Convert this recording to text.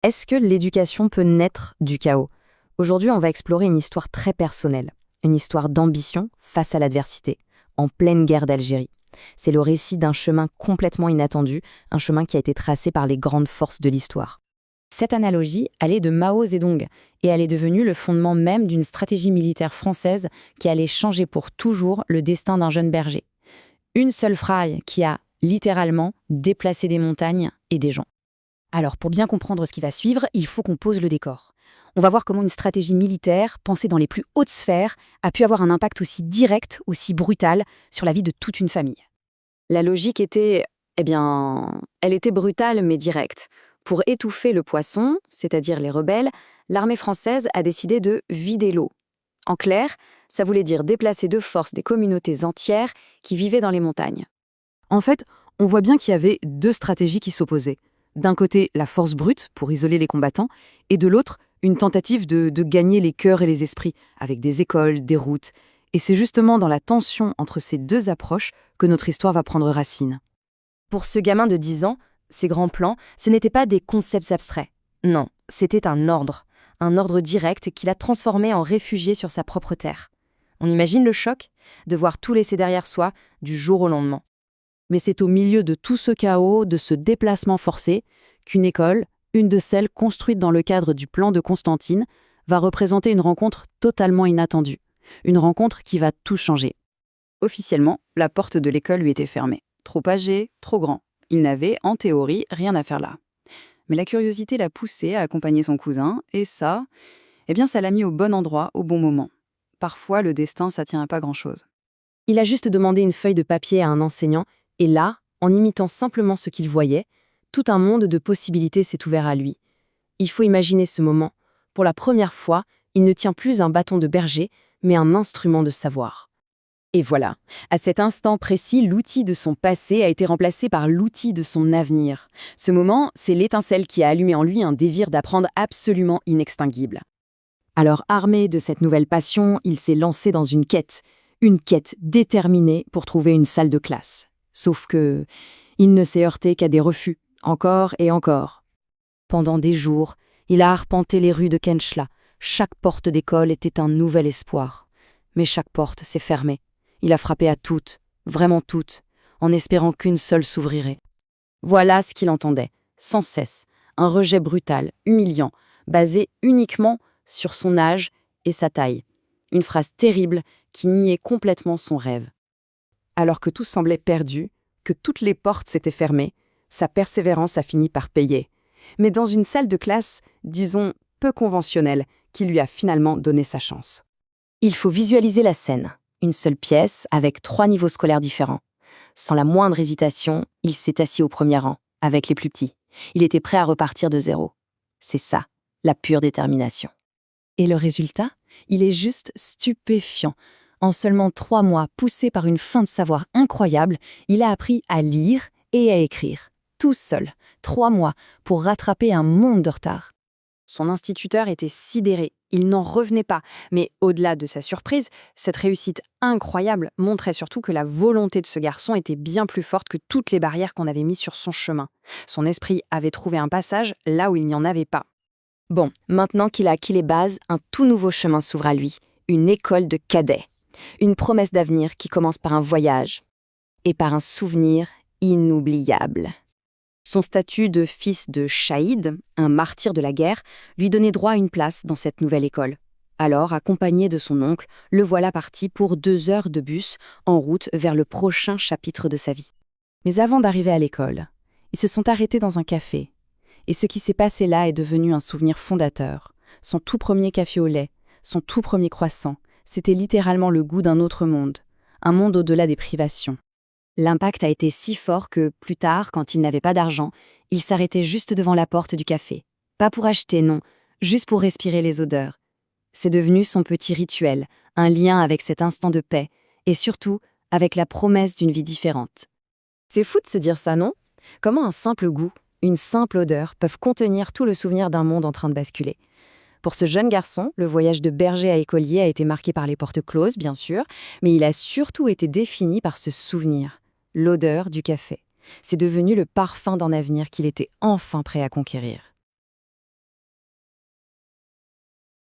Est-ce que l'éducation peut naître du chaos? Aujourd'hui, on va explorer une histoire très personnelle, une histoire d'ambition face à l'adversité, en pleine guerre d'Algérie. C'est le récit d'un chemin complètement inattendu, un chemin qui a été tracé par les grandes forces de l'histoire. Cette analogie, elle est de Mao Zedong, et elle est devenue le fondement même d'une stratégie militaire française qui allait changer pour toujours le destin d'un jeune berger. Une seule phrase qui a littéralement déplacé des montagnes et des gens. Alors, pour bien comprendre ce qui va suivre, il faut qu'on pose le décor. On va voir comment une stratégie militaire, pensée dans les plus hautes sphères, a pu avoir un impact aussi direct, aussi brutal, sur la vie de toute une famille. La logique était, elle était brutale mais directe. Pour étouffer le poisson, c'est-à-dire les rebelles, l'armée française a décidé de vider l'eau. En clair, ça voulait dire déplacer de force des communautés entières qui vivaient dans les montagnes. En fait, on voit bien qu'il y avait deux stratégies qui s'opposaient. D'un côté, la force brute pour isoler les combattants, et de l'autre, une tentative de gagner les cœurs et les esprits, avec des écoles, des routes. Et c'est justement dans la tension entre ces deux approches que notre histoire va prendre racine. Pour ce gamin de 10 ans, ces grands plans, ce n'étaient pas des concepts abstraits. Non, c'était un ordre direct qui l'a transformé en réfugié sur sa propre terre. On imagine le choc de voir tout laisser derrière soi du jour au lendemain. Mais c'est au milieu de tout ce chaos, de ce déplacement forcé, qu'une école, une de celles construites dans le cadre du plan de Constantine, va représenter une rencontre totalement inattendue. Une rencontre qui va tout changer. Officiellement, la porte de l'école lui était fermée. Trop âgé, trop grand. Il n'avait, en théorie, rien à faire là. Mais la curiosité l'a poussé à accompagner son cousin, et ça, ça l'a mis au bon endroit, au bon moment. Parfois, le destin, ça tient à pas grand-chose. Il a juste demandé une feuille de papier à un enseignant, et là, en imitant simplement ce qu'il voyait, tout un monde de possibilités s'est ouvert à lui. Il faut imaginer ce moment. Pour la première fois, il ne tient plus un bâton de berger, mais un instrument de savoir. Et voilà, à cet instant précis, l'outil de son passé a été remplacé par l'outil de son avenir. Ce moment, c'est l'étincelle qui a allumé en lui un désir d'apprendre absolument inextinguible. Alors, armé de cette nouvelle passion, il s'est lancé dans une quête déterminée pour trouver une salle de classe. Sauf que, il ne s'est heurté qu'à des refus, encore et encore. Pendant des jours, il a arpenté les rues de Kenchla. Chaque porte d'école était un nouvel espoir. Mais chaque porte s'est fermée. Il a frappé à toutes, vraiment toutes, en espérant qu'une seule s'ouvrirait. Voilà ce qu'il entendait, sans cesse, un rejet brutal, humiliant, basé uniquement sur son âge et sa taille. Une phrase terrible qui niait complètement son rêve. Alors que tout semblait perdu, que toutes les portes s'étaient fermées, sa persévérance a fini par payer. Mais dans une salle de classe, disons, peu conventionnelle, qui lui a finalement donné sa chance. Il faut visualiser la scène. Une seule pièce, avec 3 niveaux scolaires différents. Sans la moindre hésitation, il s'est assis au premier rang, avec les plus petits. Il était prêt à repartir de zéro. C'est ça, la pure détermination. Et le résultat? Il est juste stupéfiant. En seulement 3 mois, poussé par une faim de savoir incroyable, il a appris à lire et à écrire. Tout seul, 3 mois, pour rattraper un monde de retard. Son instituteur était sidéré, il n'en revenait pas. Mais au-delà de sa surprise, cette réussite incroyable montrait surtout que la volonté de ce garçon était bien plus forte que toutes les barrières qu'on avait mises sur son chemin. Son esprit avait trouvé un passage là où il n'y en avait pas. Bon, maintenant qu'il a acquis les bases, un tout nouveau chemin s'ouvre à lui, une école de cadets. Une promesse d'avenir qui commence par un voyage et par un souvenir inoubliable. Son statut de fils de Shahid, un martyr de la guerre, lui donnait droit à une place dans cette nouvelle école. Alors, accompagné de son oncle, le voilà parti pour 2 heures de bus en route vers le prochain chapitre de sa vie. Mais avant d'arriver à l'école, ils se sont arrêtés dans un café. Et ce qui s'est passé là est devenu un souvenir fondateur. Son tout premier café au lait, son tout premier croissant, c'était littéralement le goût d'un autre monde, un monde au-delà des privations. L'impact a été si fort que, plus tard, quand il n'avait pas d'argent, il s'arrêtait juste devant la porte du café. Pas pour acheter, non, juste pour respirer les odeurs. C'est devenu son petit rituel, un lien avec cet instant de paix, et surtout avec la promesse d'une vie différente. C'est fou de se dire ça, non? Comment un simple goût, une simple odeur peuvent contenir tout le souvenir d'un monde en train de basculer. Pour ce jeune garçon, le voyage de berger à écolier a été marqué par les portes closes, bien sûr, mais il a surtout été défini par ce souvenir, l'odeur du café. C'est devenu le parfum d'un avenir qu'il était enfin prêt à conquérir.